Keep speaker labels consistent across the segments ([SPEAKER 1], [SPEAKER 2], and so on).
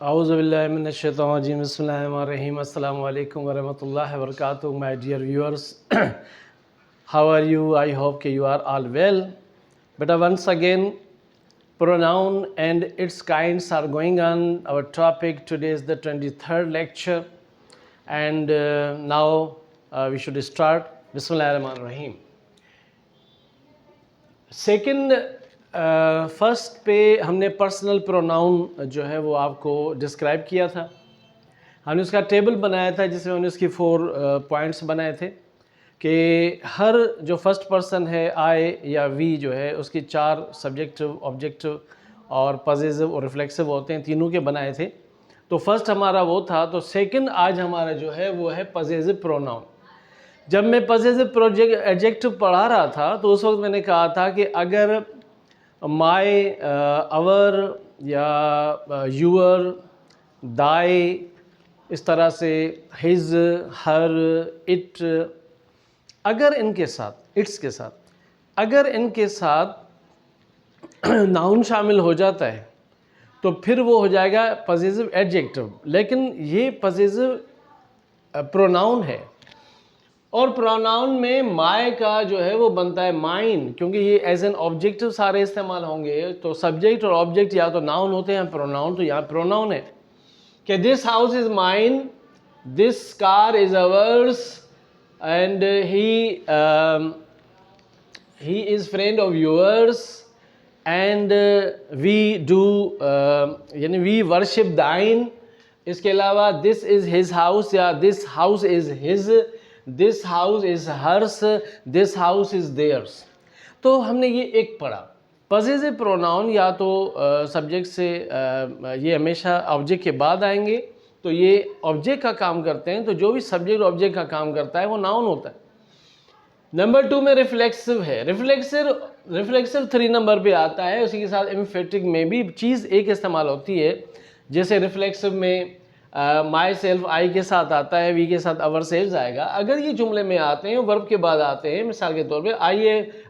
[SPEAKER 1] Auzubillahiminash-shaytanir-rajim. Bismillahir-rahmanir-rahim. Assalamu alaikum wa rahmatullahi wa barakatuh. My dear viewers, how are you? I hope you are all well. But once again, pronoun and its kinds are going on. Our topic today is the 23rd lecture, and now we should start. Bismillahir-rahmanir-rahim. Second first पे हमने personal pronoun जो है वो आपको describe किया था। हमने उसका टेबल बनाया था जिसमें हमने उसकी 4 पॉइंट्स बनाए थे कि हर जो फर्स्ट पर्सन है आई या वी जो है उसकी 4 सब्जेक्टिव, ऑब्जेक्टिव और पॉजिटिव और रिफ्लेक्सिव होते हैं, तीनों के बनाए थे। तो फर्स्ट हमारा वो था। तो सेकंड आज हमारा जो है वो है पॉजिटिव प्रोनाउन। जब मैं पॉजिटिव एडजेक्टिव पढ़ा रहा था तो उस वक्त मैंने कहा था कि अगर माय, अवर या यूअर, दाई, इस तरह से हिज, हर, इट, अगर इनके साथ, इट्स के साथ, अगर इनके साथ नाउन शामिल हो जाता है तो फिर वो हो जाएगा पॉजिटिव एडजेक्टिव। लेकिन ये पॉजिटिव प्रोनाउन है और प्रोनाउन में माय का जो है वो बनता है माइन, क्योंकि ये एज एन ऑब्जेक्टिव सारे इस्तेमाल होंगे। तो सब्जेक्ट और ऑब्जेक्ट या तो नाउन होते हैं प्रोनाउन, तो यहाँ प्रोनाउन है कि this house is mine, this car is ours and he is friend of yours and we do यानी वी वर्शिप दाइन। इसके अलावा दिस इज हिज हाउस या this house is his, this house is hers, this house is theirs. तो हमने ये एक पढ़ा। Positive pronoun या तो सब्जेक्ट से ये हमेशा ऑब्जेक्ट के बाद आएंगे, तो ये ऑब्जेक्ट का काम करते हैं। तो जो भी सब्जेक्ट ऑब्जेक्ट का काम करता है वो नाउन होता है। नंबर 2 में रिफ्लेक्सिव है। रिफ्लेक्सिव 3 नंबर पे आता है। उसी के साथ एम्फेटिक में भी चीज़ एक इस्तेमाल होती है। जैसे रिफ्लेक्सिव में माई सेल्फ आई के साथ आता है, वी के साथ अवर सेल्फ आएगा। अगर ये जुमले में आते हैं, वर्ब के बाद आते हैं, मिसाल के तौर पे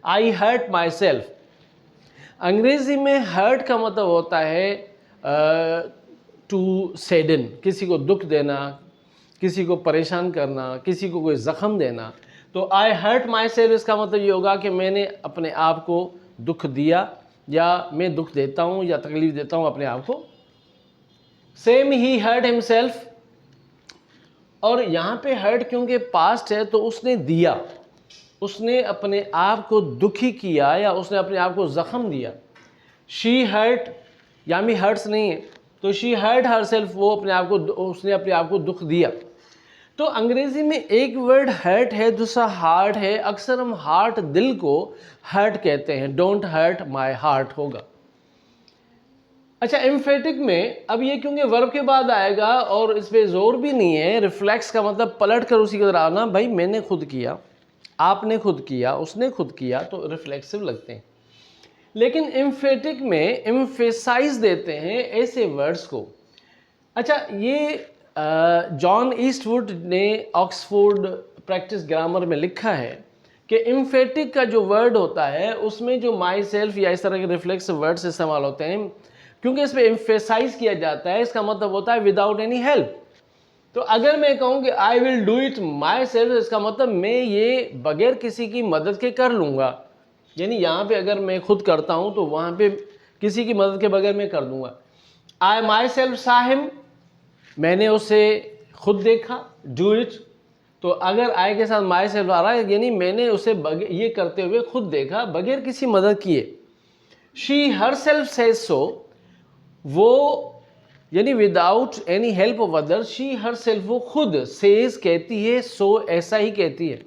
[SPEAKER 1] आई हर्ट माई सेल्फ। अंग्रेज़ी में हर्ट का मतलब होता है टू सैडन, किसी को दुख देना, किसी को परेशान करना, किसी को कोई ज़ख़म देना। तो आई हर्ट माई सेल्फ इसका मतलब ये होगा कि मैंने अपने आप को दुख दिया या मैं दुख देता हूँ या तकलीफ़ देता हूँ अपने आप को। सेम ही हर्ट हिमसेल्फ, और यहाँ पे हर्ट क्योंकि पास्ट है तो उसने दिया, उसने अपने आप को दुखी किया या उसने अपने आप को ज़ख़म दिया। शी हर्ट, यहाँ भी हर्ट्स नहीं है, तो शी हर्ट हर सेल्फ, वो अपने आप को, उसने अपने आप को दुख दिया। तो अंग्रेज़ी में एक वर्ड हर्ट है, दूसरा हार्ट है। अक्सर हम हार्ट, दिल को हर्ट कहते हैं। डोंट हर्ट माई हार्ट होगा। अच्छा, एम्फेटिक में अब ये क्योंकि वर्ब के बाद आएगा और इस पर जोर भी नहीं है। रिफ्लेक्स का मतलब पलट कर उसी की तरह आना। भाई मैंने खुद किया, आपने खुद किया, उसने खुद किया, तो रिफ्लेक्सिव लगते हैं। लेकिन एम्फेटिक में एम्फेसाइज देते हैं ऐसे वर्ड्स को। अच्छा, ये जॉन ईस्टवुड ने ऑक्सफोर्ड प्रैक्टिस ग्रामर में लिखा है कि एम्फेटिक का जो वर्ड होता है उसमें जो माई सेल्फ या इस तरह के रिफ्लेक्सिव वर्ड्स इस्तेमाल होते हैं, क्योंकि इस पर एम्फेसाइज किया जाता है। इसका मतलब होता है विदाउट एनी हेल्प। तो अगर मैं कहूँ कि I will do it my self, इसका मतलब मैं ये बगैर किसी की मदद के कर लूँगा। यानी यहाँ पे अगर मैं खुद करता हूँ तो वहाँ पे किसी की मदद के बगैर मैं कर दूँगा। आई माई सेल्फ सा हिम, मैंने उसे खुद देखा। डू इट, तो अगर आई के साथ माई सेल्फ आ रहा है यानी मैंने उसे ये करते हुए खुद देखा बगैर किसी मदद किए। She her self says so, वो यानी without any help of others, she her self, वो खुद, सेज कहती है, सो ऐसा ही कहती है।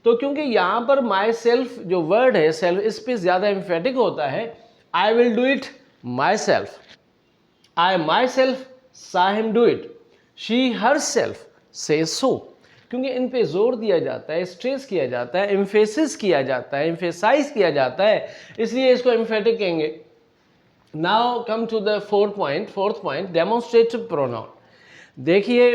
[SPEAKER 1] तो क्योंकि यहाँ पर माई सेल्फ जो वर्ड है सेल्फ, इस पर ज़्यादा एम्फेटिक होता है। I will do it my self, I my self सा him do it, she her self says so. क्योंकि इन पे जोर दिया जाता है, स्ट्रेस किया जाता है, एम्फेसिस किया जाता है, एम्फेसाइज किया जाता है, इसलिए इसको एम्फेटिक कहेंगे। Now come to the fourth point, demonstrative pronoun। देखिए,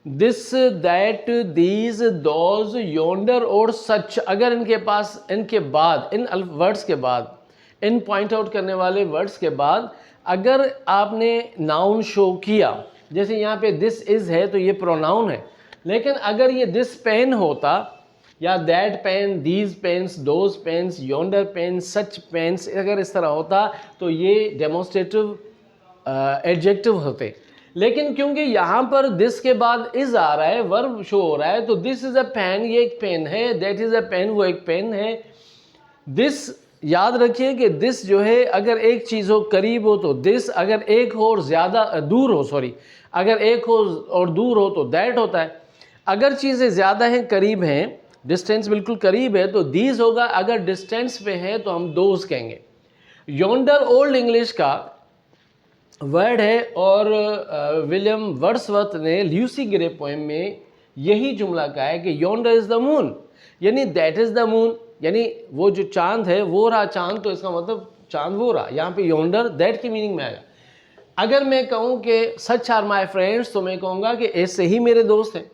[SPEAKER 1] this, that, these, those, yonder और such, अगर इनके पास, इनके बाद, इन वर्ड्स के बाद इन पॉइंट आउट करने वाले वर्ड्स के बाद अगर आपने नाउन शो किया, जैसे यहाँ पे दिस इज़ है तो ये प्रोनाउन है, लेकिन अगर ये दिस पेन होता या that pen, these pens, those pens, yonder pen, such pens, अगर इस तरह होता तो ये डेमोन्स्ट्रेटिव एडजेक्टिव होते। लेकिन क्योंकि यहाँ पर दिस के बाद इज आ रहा है, वर्ब शो हो रहा है, तो दिस इज़ अ पेन, ये एक पेन है, दैट इज़ अ पेन, वो एक पेन है। दिस याद रखिए कि दिस जो है अगर एक चीज़ हो करीब हो तो दिस, अगर एक हो और ज़्यादा दूर हो, सॉरी, अगर एक हो और दूर हो तो दैट होता है। अगर चीज़ें ज़्यादा हैं करीब हैं, डिस्टेंस बिल्कुल करीब है तो दीज होगा, अगर डिस्टेंस पे है तो हम दोज कहेंगे। योंडर ओल्ड इंग्लिश का वर्ड है और विलियम वर्ड्सवर्थ ने ल्यूसी ग्रे पोएम में यही जुमला कहा है कि योंडर इज़ द मून, यानी दैट इज़ द मून, यानी वो जो चांद है वो रहा चांद, तो इसका मतलब चांद वो रहा। यहाँ पे योंडर दैट की मीनिंग में आएगा। अगर मैं कहूँ कि सच आर माई फ्रेंड्स, तो मैं कहूँगा कि ऐसे ही मेरे दोस्त हैं।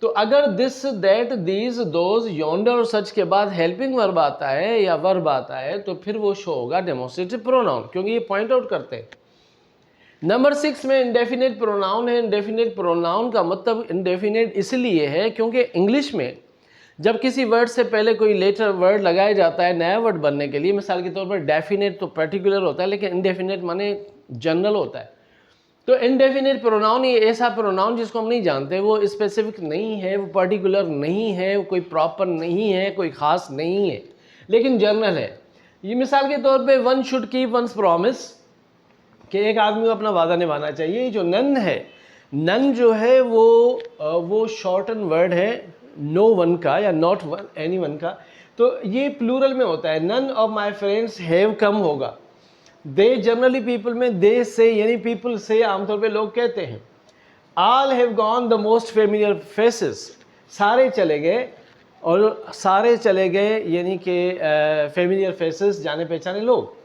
[SPEAKER 1] तो अगर this, that, these, those, yonder और सच के बाद हेल्पिंग वर्ब आता है या वर्ब आता है तो फिर वो शो होगा डेमोन्स्ट्रेटिव प्रोनाउन, क्योंकि ये पॉइंट आउट करते हैं। नंबर 6 में इंडेफिनिट प्रोनाउन है। इंडेफिनिट प्रोनाउन का मतलब इंडेफिनिट इसलिए है क्योंकि इंग्लिश में जब किसी वर्ड से पहले कोई लेटर वर्ड लगाया जाता है नया वर्ड बनने के लिए, मिसाल के तौर पर डेफिनेट तो पर्टिकुलर होता है, लेकिन इंडेफिनिट माने जनरल होता है। तो इंडेफिनिट प्रोनाउन ये ऐसा प्रोनाउन जिसको हम नहीं जानते, वो स्पेसिफिक नहीं है, वो पर्टिकुलर नहीं है, वो कोई प्रॉपर नहीं है, कोई ख़ास नहीं है, लेकिन जनरल है। ये मिसाल के तौर पे one should keep once promise, कि एक आदमी को अपना वादा निभाना चाहिए। जो नन है, नन जो है वो शॉर्टन वर्ड है नो वन का या नॉट वन एनी वन का, तो ये प्लूरल में होता है। None of my friends have come होगा। दे जनरली पीपल में दे से, यानी पीपल से आमतौर पे लोग कहते हैं। All have gone the most familiar faces, सारे चले गए, और सारे चले गए यानी कि फेमिलियर फेसेस, जाने पहचाने लोग।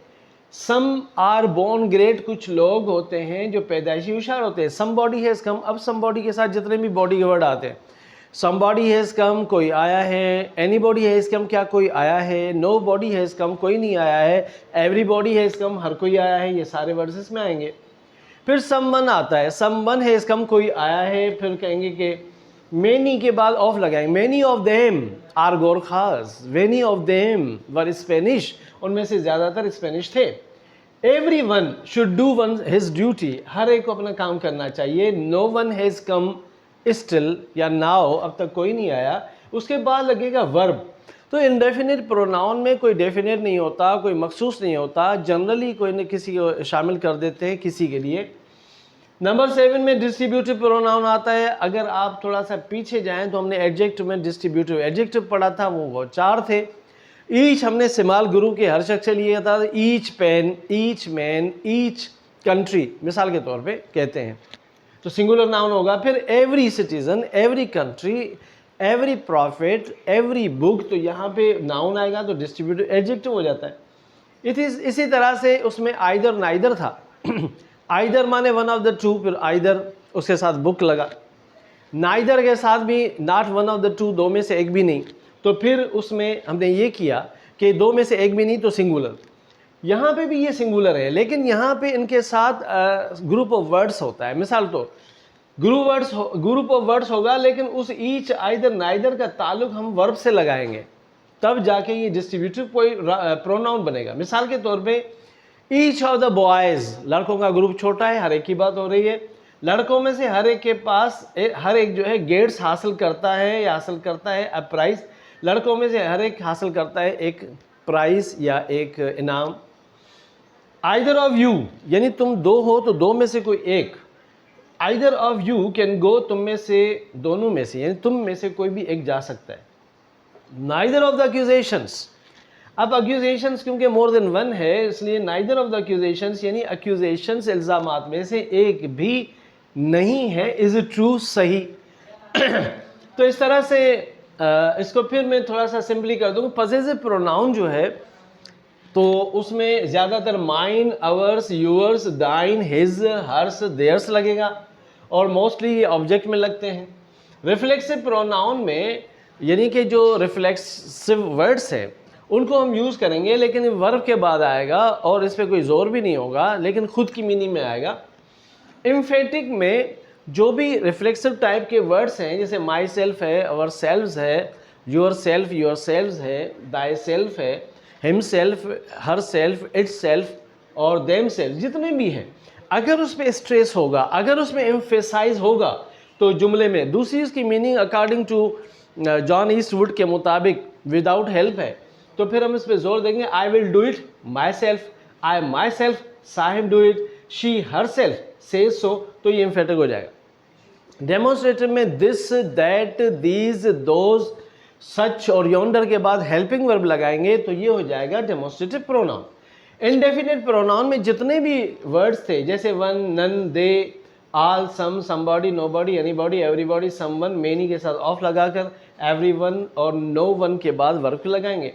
[SPEAKER 1] सम आर बोर्न ग्रेट, कुछ लोग होते हैं जो पैदाइशी होशियार होते हैं। समबॉडी हैज़ कम, अब समबॉडी के साथ जितने भी बॉडी के वर्ड आते हैं, समबॉडी हैज़ कम, कोई आया है। एनीबॉडी हैज़ कम, क्या कोई आया है। नो बॉडी हैज़ कम, कोई नहीं आया है। एवरीबॉडी हैज़ कम, हर कोई आया है। ये सारे वर्ड्स इसमें आएंगे। फिर समवन आता है, समवन हैज़ कम, कोई आया है। फिर कहेंगे कि मेनी के बाद ऑफ लगाएंगे। Many of them are Gorkhas, many of them were Spanish, उनमें से ज़्यादातर स्पेनिश थे। Every one should do one his duty, हर एक को अपना काम करना चाहिए। No one has come still या नाउ, अब तक कोई नहीं आया। उसके बाद लगेगा वर्ब। तो इंडेफिनिट प्रोनाउन में कोई डेफिनेट नहीं होता, कोई मखसूस नहीं होता, जनरली कोई न किसी को शामिल कर देते हैं किसी के लिए। नंबर 7 में डिस्ट्रीब्यूटिव प्रोनाउन आता है। अगर आप थोड़ा सा पीछे जाएं तो हमने एडजेक्टिव में डिस्ट्रीब्यूटिव एडजेक्टिव पढ़ा था, वो 4 थे। ईच हमने सिमाल गुरु के हर शख्स से लिया था। Each pen, each man, each country मिसाल के तौर पे कहते हैं, तो सिंगुलर नाउन होगा। फिर every citizen, every country, every profit, every book, तो यहाँ पे नाउन आएगा तो डिस्ट्रीब्यूटिव एडजेक्टिव हो जाता है। इसी तरह से उसमें आइदर नाइदर था। आइदर माने वन ऑफ द टू, फिर आइदर उसके साथ बुक लगा। नाइदर के साथ भी not one of the two, दो में से एक भी नहीं, तो फिर उसमें हमने ये किया कि दो में से एक भी नहीं तो सिंगुलर। यहाँ पे भी ये सिंगुलर है, लेकिन यहाँ पे इनके साथ ग्रुप ऑफ वर्ड्स होता है। मिसाल तो ग्रुप ऑफ वर्ड्स होगा, लेकिन उस ईच, आइदर, नाइदर का ताल्लुक हम वर्ब से लगाएंगे, तब जाके ये डिस्ट्रीब्यूटिव कोई प्रोनाउन बनेगा। मिसाल के तौर पे ईच ऑफ द बॉयज़, लड़कों का ग्रुप छोटा है, हर एक की बात हो रही है। लड़कों में से हर एक के पास हर एक जो है गेट्स हासिल करता है या हासिल करता है अ प्राइज़। लड़कों में से हर एक हासिल करता है एक प्राइज़ या एक इनाम। आइदर ऑफ यू, यानी तुम दो हो तो दो में से कोई एक। Either of you can go, तुम में से, दोनों में से, यानी तुम में से कोई भी एक जा सकता है। नाइदर ऑफ द अक्यूजेशंस, अब अक्यूजेशंस क्योंकि मोर देन वन है, इसलिए नाइदर ऑफ द अक्यूजेशंस, यानी अक्यूजेशंस इल्ज़ामात में से एक भी नहीं है इज़ ट्रू, सही। तो इस तरह से इसको फिर मैं थोड़ा सा सिंपली कर दूँगा। पॉसेसिव प्रोनाउन जो है तो उसमें ज़्यादातर माइन, अवर्स, यूअर्स, दाइन, हिज, हर्स, देयर्स लगेगा, और मोस्टली ये ऑब्जेक्ट में लगते हैं। रिफ्लेक्सिव प्रोनाउन में, यानी कि जो रिफ्लेक्सिव वर्ड्स हैं उनको हम यूज़ करेंगे, लेकिन वर्ब के बाद आएगा और इस पर कोई ज़ोर भी नहीं होगा, लेकिन खुद की मीनिंग में आएगा। एम्फेटिक में जो भी रिफ्लेक्सिव टाइप के वर्ड्स हैं, जैसे माई सेल्फ है, अवर सेल्व्स है, योर सेल्व्स है, दाई सेल्फ है, him self, her self, it's self और देम सेल्फ, जितने भी हैं, अगर उसमें स्ट्रेस होगा, अगर उसमें एम्फेसाइज होगा, तो जुमले में दूसरी इसकी meaning according to John Eastwood के मुताबिक विदाउट हेल्प है। तो फिर हम इस पर जोर देंगे, I will do it my self, I my self सा him do it, she her self says so, तो ये एम्फेटिक हो जाएगा। डेमोन्स्ट्रेटिव में दिस, दैट, दीज, दोज, सच और योंडर के बाद हेल्पिंग वर्ब लगाएंगे तो ये हो जाएगा डेमोन्स्ट्रेटिव प्रोनाउन। इंडेफिनिट प्रोनाउन में जितने भी वर्ड्स थे, जैसे one, none, they, all, some, somebody, nobody, anybody, everybody, someone, many के साथ ऑफ लगाकर एवरीवन और नो वन के बाद वर्ब लगाएंगे।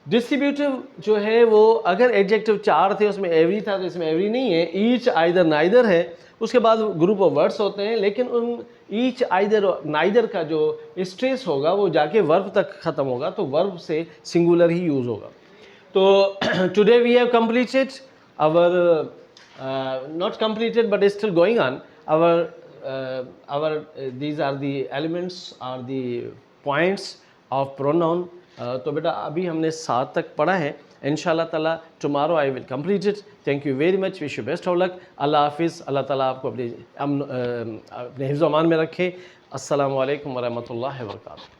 [SPEAKER 1] डिस्ट्रीब्यूटिव जो है वो, अगर एडजेक्टिव 4 थे उसमें एवरी था, तो इसमें एवरी नहीं है, ईच, आइदर, नाइदर है, उसके बाद ग्रुप ऑफ वर्ड्स होते हैं, लेकिन उन ईच, आइदर और नाइदर का जो स्ट्रेस होगा वो जाके वर्ब तक ख़त्म होगा, तो वर्ब से सिंगुलर ही यूज़ होगा। तो today we have completed our, not completed but is still going on, our these are the elements, are the points of pronoun. तो बेटा अभी हमने 7 तक पढ़ा है, इंशाल्लाह ताला tomorrow I will complete it. Thank you very much, wish you best of luck. अल्लाह हाफिज़, अल्लाह ताला आपको अपने हिफ्ज़-ओ-अमान में रखे। अस्सलामु अलैकुम व रहमतुल्लाहि व बरकातुहू।